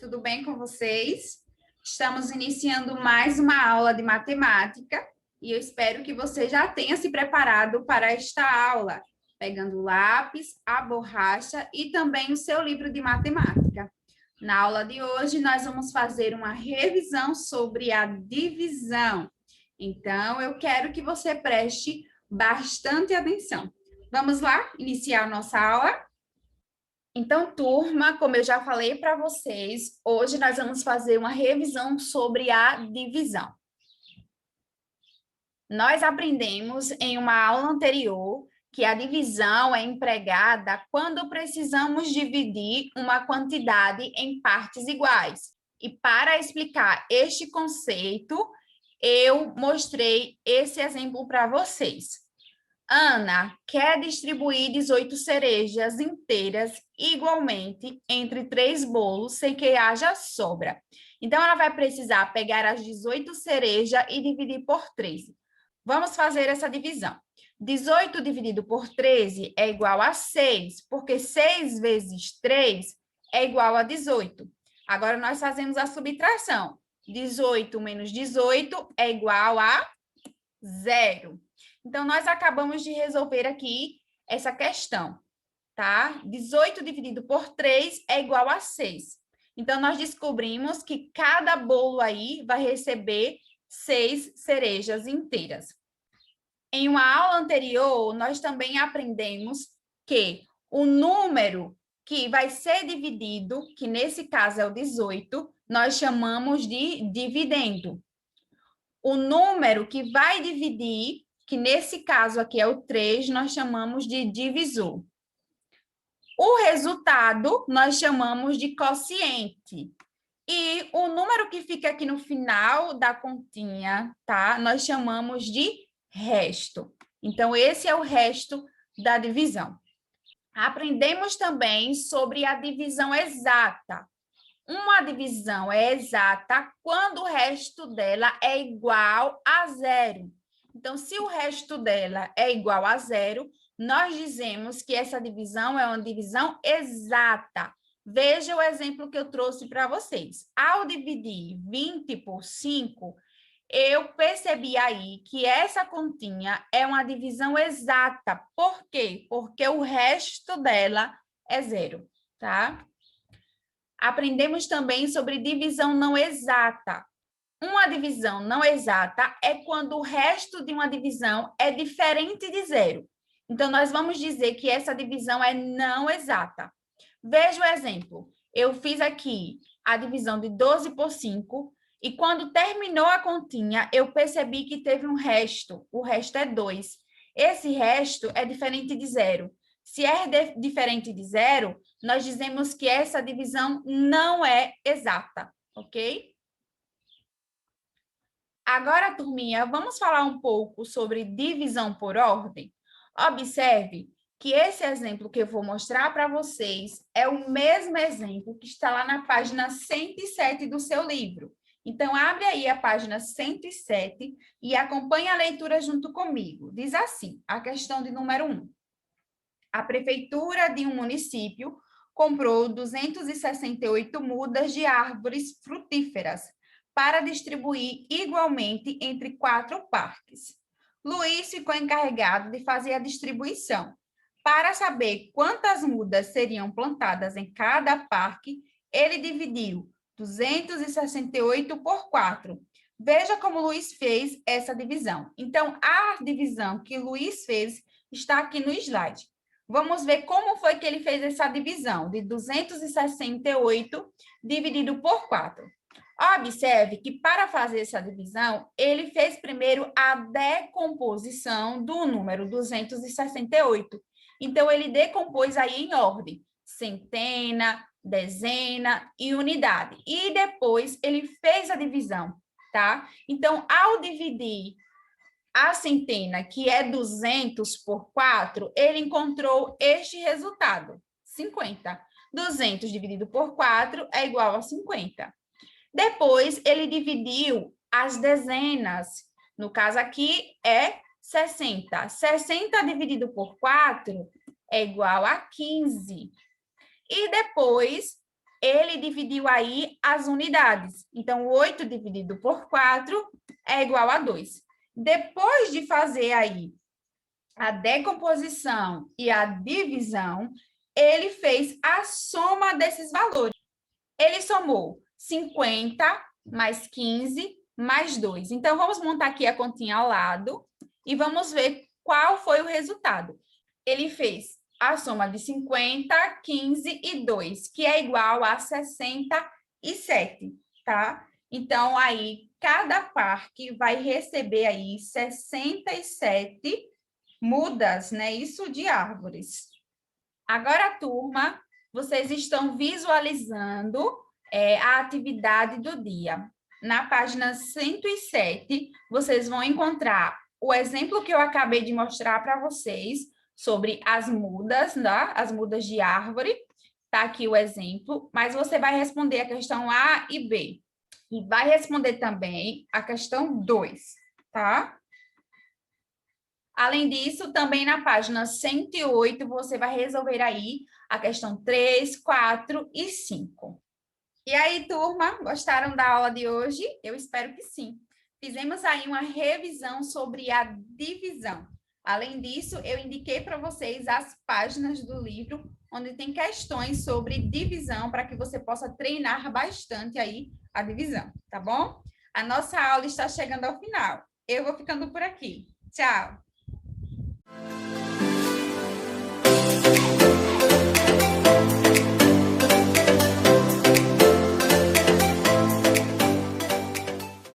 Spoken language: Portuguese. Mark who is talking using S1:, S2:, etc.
S1: tudo bem com vocês? Estamos iniciando mais uma aula de matemática e eu espero que você já tenha se preparado para esta aula, pegando o lápis, a borracha e também o seu livro de matemática. Na aula de hoje, nós vamos fazer uma revisão sobre a divisão. Então, eu quero que você preste bastante atenção. Vamos lá iniciar a nossa aula? Então, turma, como eu já falei para vocês, hoje nós vamos fazer uma revisão sobre a divisão. Nós aprendemos em uma aula anterior que a divisão é empregada quando precisamos dividir uma quantidade em partes iguais. E para explicar este conceito, eu mostrei esse exemplo para vocês. Ana quer distribuir 18 cerejas inteiras igualmente entre 3 bolos sem que haja sobra. Então, ela vai precisar pegar as 18 cerejas e dividir por 13. Vamos fazer essa divisão. 18 dividido por 13 é igual a 6, porque 6 vezes 3 é igual a 18. Agora, nós fazemos a subtração. 18 menos 18 é igual a 0. Então, nós acabamos de resolver aqui essa questão, tá? 18 dividido por 3 é igual a 6. Então, nós descobrimos que cada bolo aí vai receber 6 cerejas inteiras. Em uma aula anterior, nós também aprendemos que o número que vai ser dividido, que nesse caso é o 18, nós chamamos de dividendo. O número que vai dividir, que nesse caso aqui é o 3, nós chamamos de divisor. O resultado nós chamamos de quociente. E o número que fica aqui no final da continha, tá? Nós chamamos de resto. Então, esse é o resto da divisão. Aprendemos também sobre a divisão exata. Uma divisão é exata quando o resto dela é igual a 0. Então, se o resto dela é igual a 0, nós dizemos que essa divisão é uma divisão exata. Veja o exemplo que eu trouxe para vocês. Ao dividir 20 por 5, eu percebi aí que essa continha é uma divisão exata. Por quê? Porque o resto dela é 0, tá? Aprendemos também sobre divisão não exata. Uma divisão não exata é quando o resto de uma divisão é diferente de 0. Então, nós vamos dizer que essa divisão é não exata. Veja o exemplo. Eu fiz aqui a divisão de 12 por 5 e quando terminou a continha, eu percebi que teve um resto. O resto é 2. Esse resto é diferente de 0. Se é diferente de 0, nós dizemos que essa divisão não é exata, ok? Agora, turminha, vamos falar um pouco sobre divisão por ordem? Observe que esse exemplo que eu vou mostrar para vocês é o mesmo exemplo que está lá na página 107 do seu livro. Então, abre aí a página 107 e acompanhe a leitura junto comigo. Diz assim, a questão de número 1. A prefeitura de um município comprou 268 mudas de árvores frutíferas para distribuir igualmente entre 4 parques. Luiz ficou encarregado de fazer a distribuição. Para saber quantas mudas seriam plantadas em cada parque, ele dividiu 268 por 4. Veja como Luiz fez essa divisão. Então, a divisão que Luiz fez está aqui no slide. Vamos ver como foi que ele fez essa divisão de 268 dividido por 4. Observe que para fazer essa divisão, ele fez primeiro a decomposição do número 268. Então, ele decompôs aí em ordem, centena, dezena e unidade. E depois ele fez a divisão, tá? Então, ao dividir a centena, que é 200 por 4, ele encontrou este resultado, 50. 200 dividido por 4 é igual a 50. Depois, ele dividiu as dezenas. No caso aqui, é 60. 60 dividido por 4 é igual a 15. E depois, ele dividiu aí as unidades. Então, 8 dividido por 4 é igual a 2. Depois de fazer aí a decomposição e a divisão, ele fez a soma desses valores. Ele somou 50 mais 15 mais 2. Então, vamos montar aqui a continha ao lado e vamos ver qual foi o resultado. Ele fez a soma de 50, 15 e 2, que é igual a 67, tá? Então, aí, cada parque vai receber aí 67 mudas, né? Isso de árvores. Agora, turma, vocês estão visualizando a atividade do dia. Na página 107, vocês vão encontrar o exemplo que eu acabei de mostrar para vocês sobre as mudas, né? As mudas de árvore. Está aqui o exemplo, mas você vai responder a questão A e B. E vai responder também a questão 2, tá? Além disso, também na página 108, você vai resolver aí a questão 3, 4 e 5. E aí, turma, gostaram da aula de hoje? Eu espero que sim. Fizemos aí uma revisão sobre a divisão. Além disso, eu indiquei para vocês as páginas do livro onde tem questões sobre divisão para que você possa treinar bastante aí a divisão, tá bom? A nossa aula está chegando ao final. Eu vou ficando por aqui. Tchau!